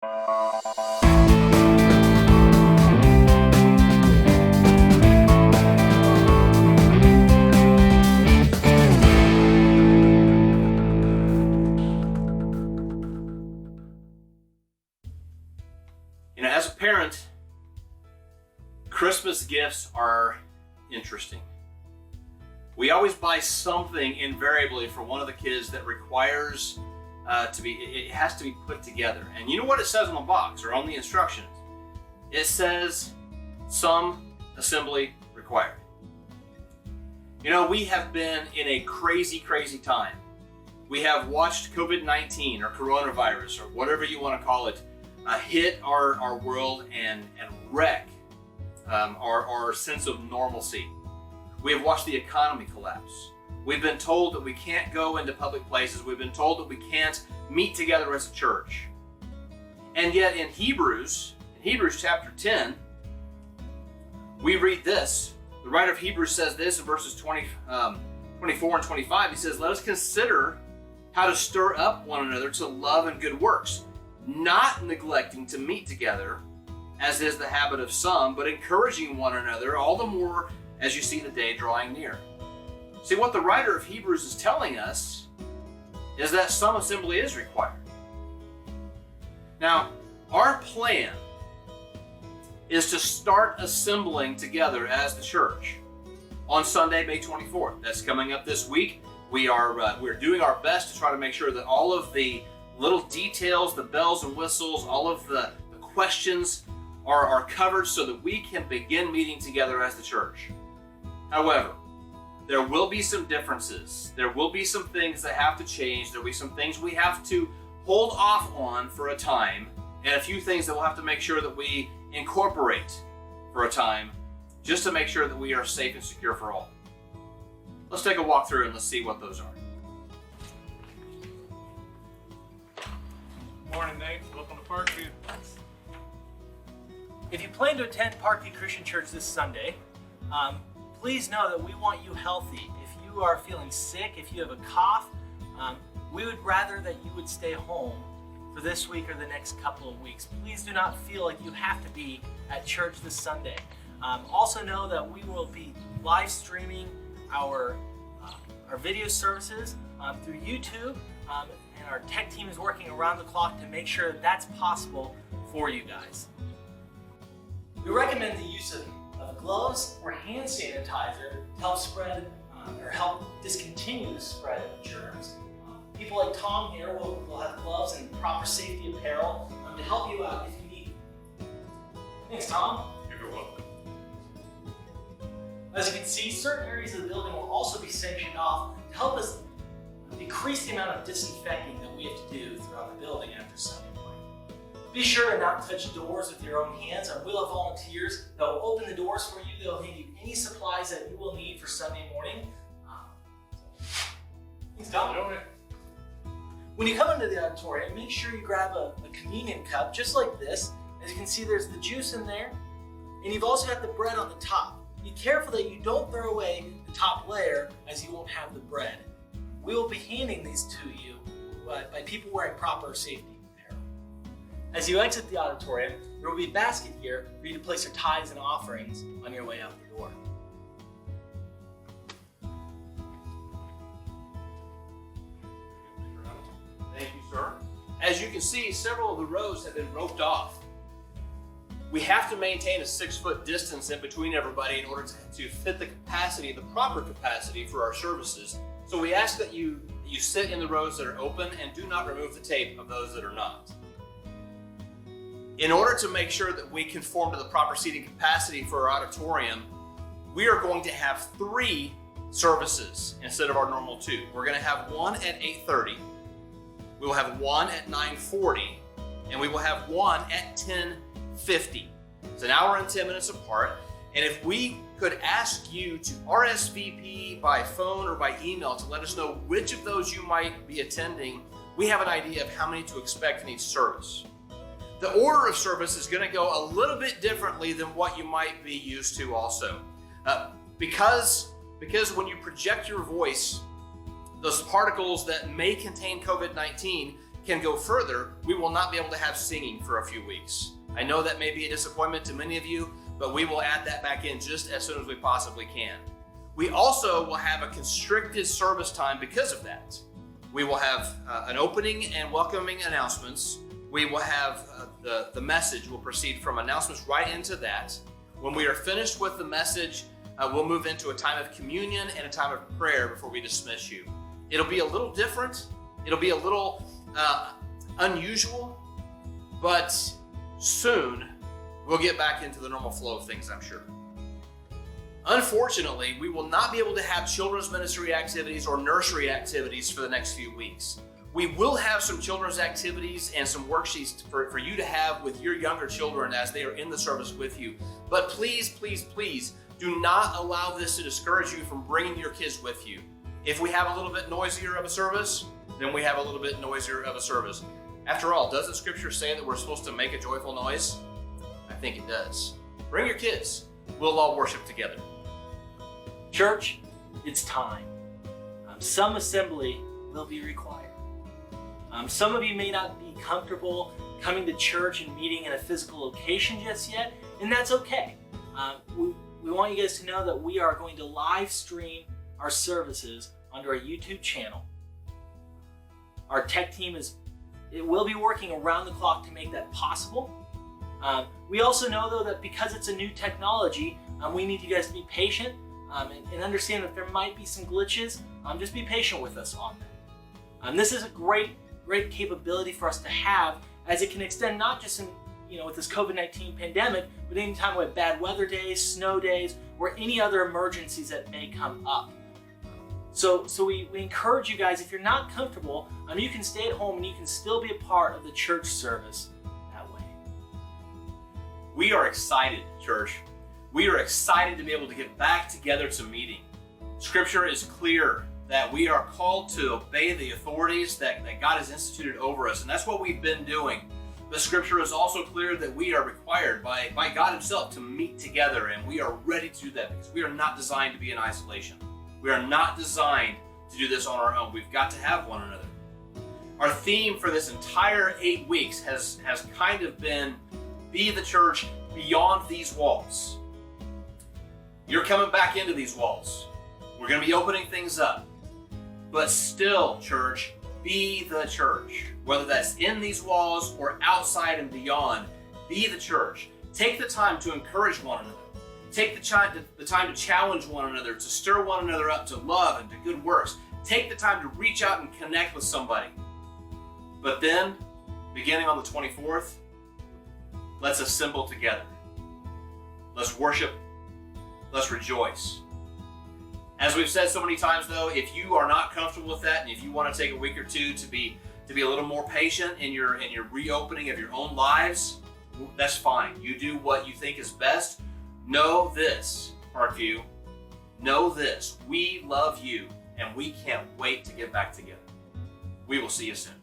As a parent, Christmas gifts are interesting. We always buy something invariably for one of the kids that requires it has to be put together. And you know what it says on the box or on the instructions? It says some assembly required. We have been in a crazy time. We have watched COVID-19 or coronavirus or whatever you want to call it hit our world and wreck our sense of normalcy. We have watched the economy collapse. We've been told that we can't go into public places. We've been told that we can't meet together as a church. And yet in Hebrews chapter 10, we read this. The writer of Hebrews says this in verses 24 and 25. He says, "Let us consider how to stir up one another to love and good works, not neglecting to meet together, as is the habit of some, but encouraging one another, all the more as you see the day drawing near." See, what the writer of Hebrews is telling us is that some assembly is required. Now, our plan is to start assembling together as the church on Sunday, May 24th. That's coming up this week. We're doing our best to try to make sure that all of the little details, the bells and whistles, all of the questions are covered so that we can begin meeting together as the church. However, there will be some differences. There will be some things that have to change. There will be some things we have to hold off on for a time, and a few things that we'll have to make sure that we incorporate for a time, just to make sure that we are safe and secure for all. Let's take a walk through and let's see what those are. Morning, Nate. Welcome to Parkview. If you plan to attend Parkview Christian Church this Sunday, please know that we want you healthy. If you are feeling sick, if you have a cough, we would rather that you would stay home for this week or the next couple of weeks. Please do not feel like you have to be at church this Sunday. Also know that we will be live streaming our video services through YouTube, and our tech team is working around the clock to make sure that that's possible for you guys. We recommend the use of gloves or hand sanitizer to help spread or help discontinue the spread of germs. People like Tom here will have gloves and proper safety apparel to help you out if you need. Thanks, Tom. You're welcome. As you can see, certain areas of the building will also be sanctioned off to help us decrease the amount of disinfecting that we have to do throughout the building after Sunday morning. Be sure to not touch doors with your own hands, and we'll have volunteers that will open the doors for you. They'll hand you any supplies that you will need for Sunday morning. Thanks, Tom. When you come into the auditorium, make sure you grab a communion cup just like this. As you can see, there's the juice in there, and you've also got the bread on the top. Be careful that you don't throw away the top layer, as you won't have the bread. We will be handing these to you by people wearing proper safety apparel. As you exit the auditorium, there will be a basket here for you to place your tithes and offerings on your way out the door. Thank you, sir. As you can see, several of the rows have been roped off. We have to maintain a 6-foot distance in between everybody in order to fit the capacity, the proper capacity for our services. So we ask that you sit in the rows that are open and do not remove the tape of those that are not. In order to make sure that we conform to the proper seating capacity for our auditorium, we are going to have 3 services instead of our normal 2. We're going to have one at 8:30. We will have one at 9:40, and we will have one at 10:50. It's an hour and 10 minutes apart. And if we could ask you to RSVP by phone or by email to let us know which of those you might be attending, we have an idea of how many to expect in each service. The order of service is going to go a little bit differently than what you might be used to also. Because when you project your voice, those particles that may contain COVID-19 can go further, we will not be able to have singing for a few weeks. I know that may be a disappointment to many of you, but we will add that back in just as soon as we possibly can. We also will have a constricted service time because of that. We will have an opening and welcoming announcements. We will have the message will proceed from announcements right into that. When we are finished with the message, we'll move into a time of communion and a time of prayer before we dismiss you. It'll be a little different. It'll be a little unusual, but soon we'll get back into the normal flow of things, I'm sure. Unfortunately, we will not be able to have children's ministry activities or nursery activities for the next few weeks. We will have some children's activities and some worksheets for you to have with your younger children as they are in the service with you. But please, please, please do not allow this to discourage you from bringing your kids with you. If we have a little bit noisier of a service, then we have a little bit noisier of a service. After all, doesn't Scripture say that we're supposed to make a joyful noise? I think it does. Bring your kids. We'll all worship together. Church, it's time. Some assembly will be required. Some of you may not be comfortable coming to church and meeting in a physical location just yet, and that's okay. We want you guys to know that we are going to live stream our services onto our YouTube channel. Our tech team will be working around the clock to make that possible. We also know, though, that because it's a new technology, we need you guys to be patient and understand that there might be some glitches. Just be patient with us on that. This is a great capability for us to have, as it can extend not just in with this COVID-19 pandemic, but anytime we have bad weather days, snow days, or any other emergencies that may come up. So we encourage you guys, if you're not comfortable, you can stay at home and you can still be a part of the church service that way. We are excited, church. We are excited to be able to get back together to meeting. Scripture is clear that we are called to obey the authorities that God has instituted over us, and that's what we've been doing. The Scripture is also clear that we are required by God Himself to meet together, and we are ready to do that because we are not designed to be in isolation. We are not designed to do this on our own. We've got to have one another. Our theme for this entire 8 weeks has kind of been, be the church beyond these walls. You're coming back into these walls. We're going to be opening things up. But still, church, be the church. Whether that's in these walls or outside and beyond, be the church. Take the time to encourage one another. Take the time to challenge one another, to stir one another up to love and to good works. Take the time to reach out and connect with somebody. But then, beginning on the 24th, let's assemble together. Let's worship. Let's rejoice. As we've said so many times, though, if you are not comfortable with that, and if you want to take a week or two to be a little more patient in your reopening of your own lives, that's fine. You do what you think is best. Know this, Parkview. Know this. We love you, and we can't wait to get back together. We will see you soon.